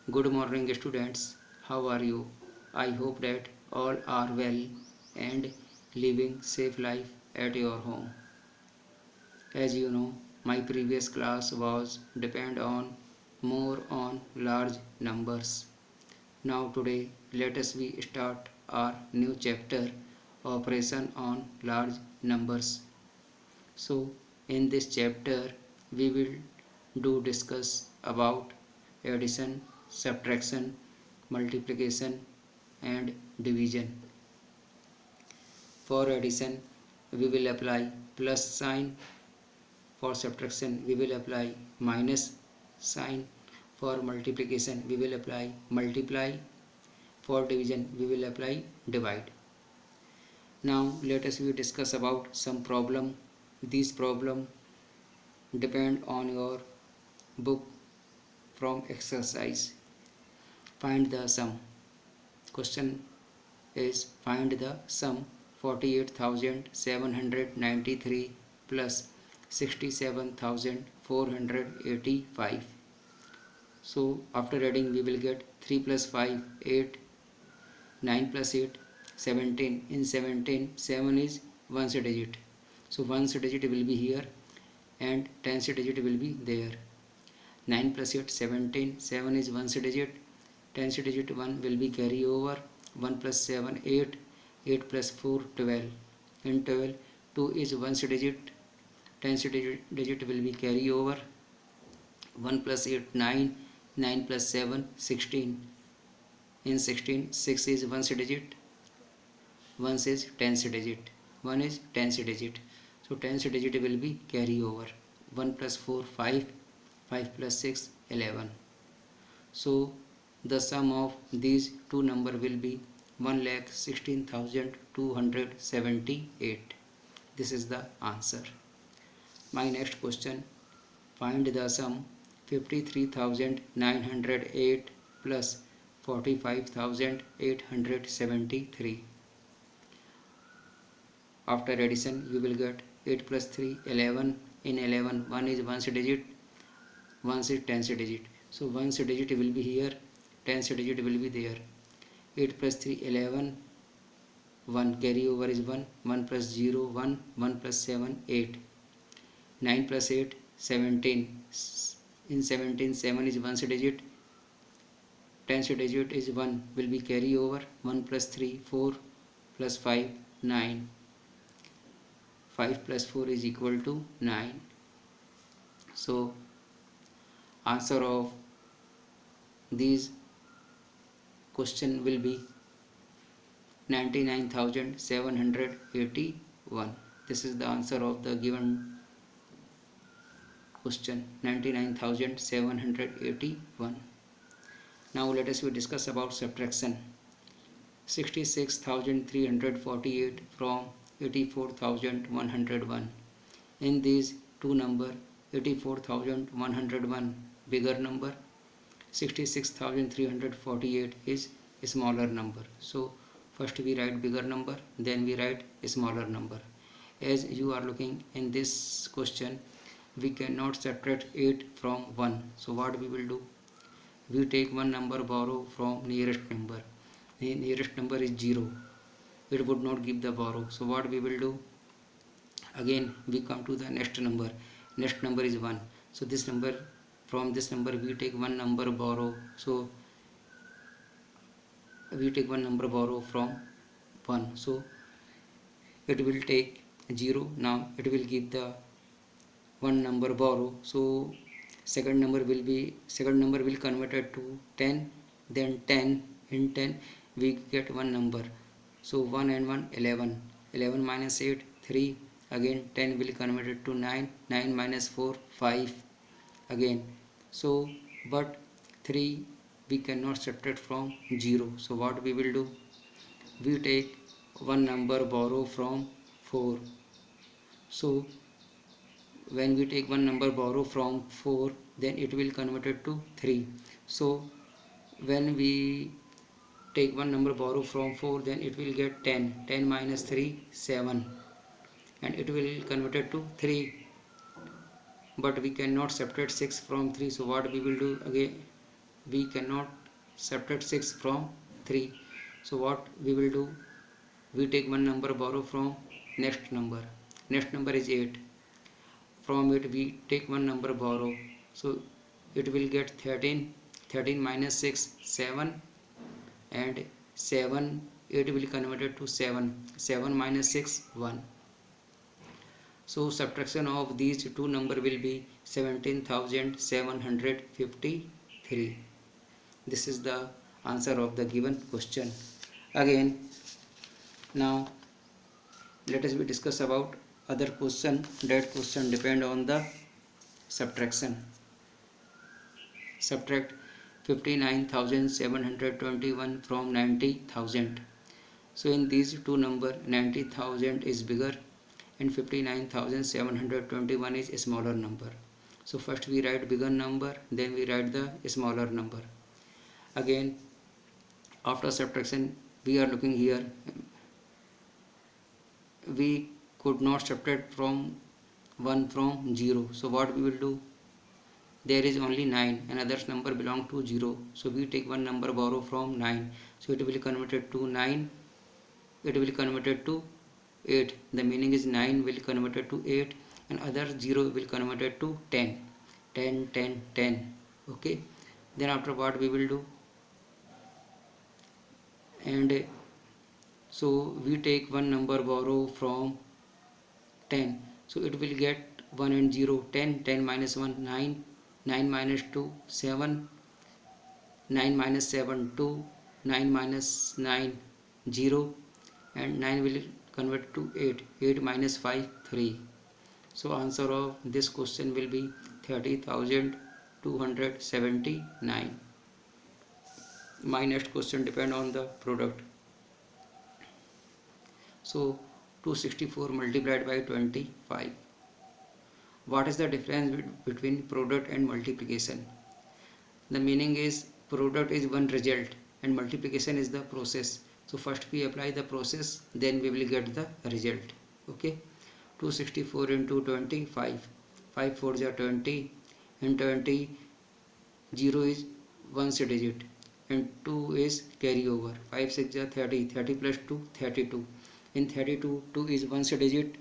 Good morning, students. How are you? I hope that all are well and living safe life at your home. As you know, my previous class was depend on more on large numbers. Now today let us we start our new chapter operation on large numbers. So in this chapter we will do discuss about addition, subtraction, multiplication and division. For addition we will apply plus sign, for subtraction we will apply minus sign, for multiplication we will apply multiply, for division we will apply divide. Now let us we discuss about some problem. These problem depend on your book from exercise. Find the sum. Question is find the sum 48,793 plus 67,485. So after adding we will get 3 plus 5 8, 9 plus 8 17. In 17 7 is ones digit, so ones digit will be here and tens digit will be there. 9 plus 8 17, 7 is ones digit, tens digit 1 will be carry over, 1 plus 7 8, 8 plus 4 12. In 12 2 is ones digit, tens digit will be carry over, 1 plus 8 9, 9 plus 7 16. In 16 6 is ones digit, 1 is tens digit, 1 is tens digit, so tens digit will be carry over. 1 plus 4 5, 5 plus 6 11. So the sum of these two number will be 1,16,278. This is the answer. My next question, find the sum 53,908 plus 45,873. After addition you will get 8 plus 3 11. In 11 1 is ones digit, 1 is tens digit, so ones digit will be here, tens digit will be there. 8 plus 3 11, 1 carry over is 1, 1 plus 0 1, 1 plus 7 8. 9 plus 8 17. In 17 7 is ones digit, tens digit is 1 will be carry over, 1 plus 3 4 plus 5 9. 5 plus 4 is equal to 9. So answer of these question will be 99,781. This is the answer of the given question, 99,781. Now let us discuss about subtraction. 66,348 from 84,101. In these two number, 84,101 bigger number, 66,348 is a smaller number. So first we write bigger number, then we write a smaller number. As you are looking in this question, we cannot subtract 8 from 1. So what we will do? We take one number borrow from nearest number. The nearest number is 0. It would not give the borrow. So what we will do? Again we come to the next number. Next number is 1. So this number, from this number we take one number borrow. So we take one number borrow from 1. So it will take 0. Now it will give the one number borrow. So second number will converted to 10. Then 10, in 10 we get one number. So 1 and 1 11. 11 minus 8 3. Again 10 will converted to 9. 9 minus 4 5 again. So but 3 we cannot subtract from 0. So what we will do? We take one number borrow from 4. So when we take one number borrow from 4, then it will converted to 3. So when we take one number borrow from 4, then it will get 10. 10 minus 3 7, and it will converted to 3. But we cannot subtract 6 from 3. So what we will do? Again we cannot subtract 6 from 3. So what we will do, we take one number borrow from next number is 8. From it we take one number borrow, so it will get 13. 13 minus 6 7, and 7 8 will convert it to 7. 7 minus 6 1. So subtraction of these two number will be 17,753. This is the answer of the given question. Again, now let us discuss about other question. That question depend on the subtraction. Subtract 59,721 from 90,000. So in these two number, 90,000 is bigger and 59,721 is a smaller number. So first we write bigger number, then we write the smaller number. Again, after subtraction we are looking here, we could not subtract from 1 from 0. So what we will do, there is only 9 and others number belong to 0. So we take one number borrow from 9. So it will convert it to 9. It will convert it to 8. The meaning is 9 will convert it to 8 and other 0 will convert it to 10. 10, 10, 10. Okay. Then after what we will do, and so we take one number borrow from 10. So it will get 1 and 0. 10. 10 minus 1 9. 9 minus 2 7. 9 minus 7 2. 9 minus 9 0, and 9 will convert to 8. 8 minus 5 3. So answer of this question will be 30,279. My next question depend on the product. So 264 multiplied by 25. What is the difference between product and multiplication? The meaning is product is one result and multiplication is the process. So first we apply the process, then we will get the result. Okay. 264 into 25. 5 4s are 20, and 20 0 is once digit and 2 is carry over. 5 6 are 30. 30 plus 2 32. In 32 2 is once digit.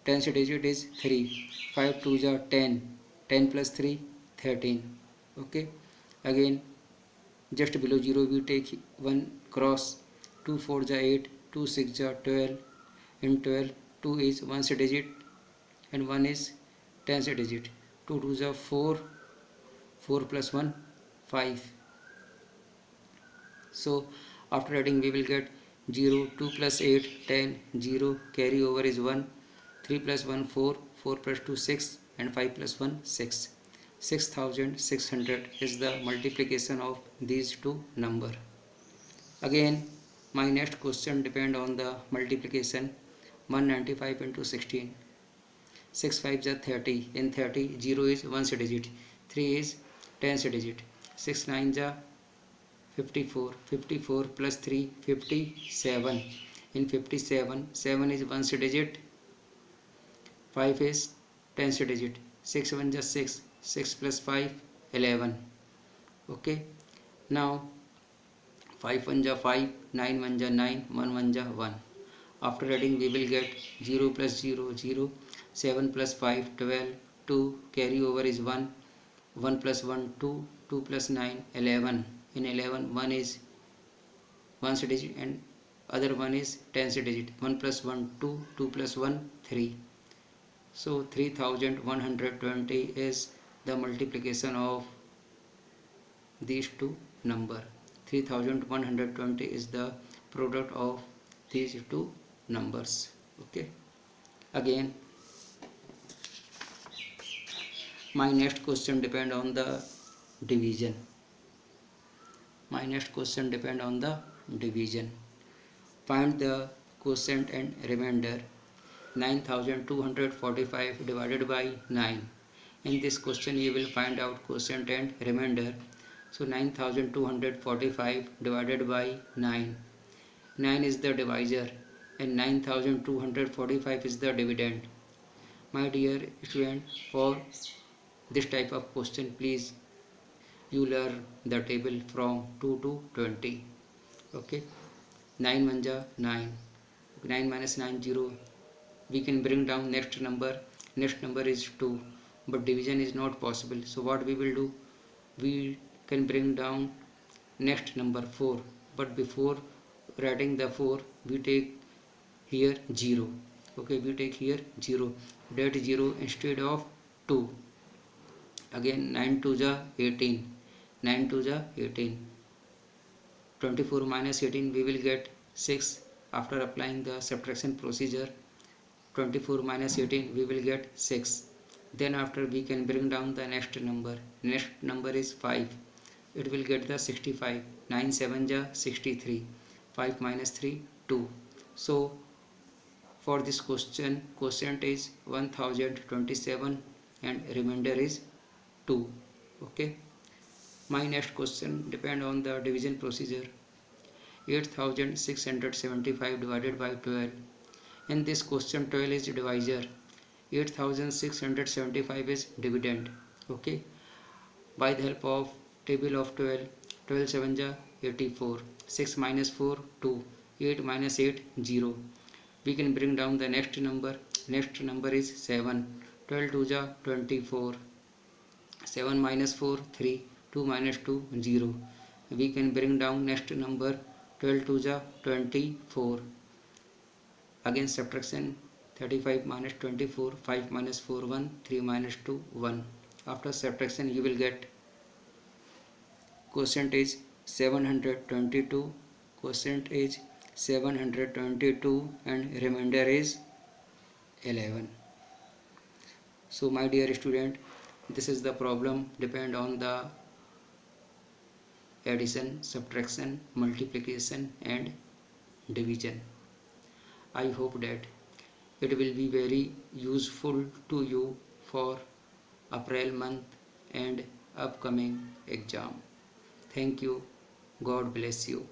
10th digit is 3. 5 2s are 10. 10 plus 3 13. Okay. Again, just below 0 we take one cross. 2 4s are 8. 2 6 are 12. In 12 2 is once digit and 1 is 10th digit. 2 2s are 4. 4 plus 1 5. So after adding we will get 0. 2 plus 8 10. 0 carry over is 1. 3 plus 1 4. 4 plus 2 6, and 5 plus 1 6. 6,600 is the multiplication of these two number. Again, my next question depend on the multiplication. 195 into 16. 6 5s are 30. In 30 0 is once digit. 3 is 10th digit. 6 9s are 54. 54 plus 3 57. In 57 7 is once digit. 5 is 10th digit. 6 1 is 6. 6 plus 5 11. Okay. Now 5 1 is 5. 9 1 is 9. 1 1 is 1. After adding we will get 0 plus 0 0. 7 plus 5 12. 2 carry over is 1. 1 plus 1 2. 2 plus 9 11. In 11 1 is once digit and other one is 10th digit. 1 plus 1 2. 2 plus 1 3. So 3,120 is the multiplication of these two number. 3,120 is the product of these two numbers. Okay. Again, my next question depend on the division. My next question depend on the division. Find the quotient and remainder. 9,245 divided by 9. In this question you will find out quotient and remainder. So 9,245 divided by 9. 9 is the divisor and 9,245 is the dividend. My dear student, for this type of question please you learn the table from 2 to 20. Okay, 9 1 ja 9, 9 minus 9 0. We can bring down next number is 2, but division is not possible. So what we will do, we can bring down next number 4, but before writing the 4 we take here 0. Okay, we take here 0, that 0 instead of 2. Again 9 2 ja 18, 9 2 ja 18, 24 minus 18 we will get 6. After applying the subtraction procedure, 24 minus 18 we will get 6. Then after we can bring down the next number is 5. It will get the 65. 9 7 ja 63, 5 minus 3 2. So for this question, quotient is 1027 and remainder is 2. Okay, my next question depend on the division procedure. 8675 divided by 12. In this question 12 is divisor, 8675 is dividend. Okay, by the help of table of 12, 12 7 ja 84, 6 minus 4 2, 8 minus 8 0. We can bring down the next number is 7, 12 2 ja 24, 7 minus 4 3, 2 minus 2 0. We can bring down next number 12 2 ja 24. Again subtraction, 35 minus 24, 5 minus 4 1, 3 minus 2 1. After subtraction you will get quotient is 722, quotient is 722 and remainder is 11. So my dear student, this is the problem depend on the addition, subtraction, multiplication and division. I hope that it will be very useful to you for April month and upcoming exam. Thank you. God bless you.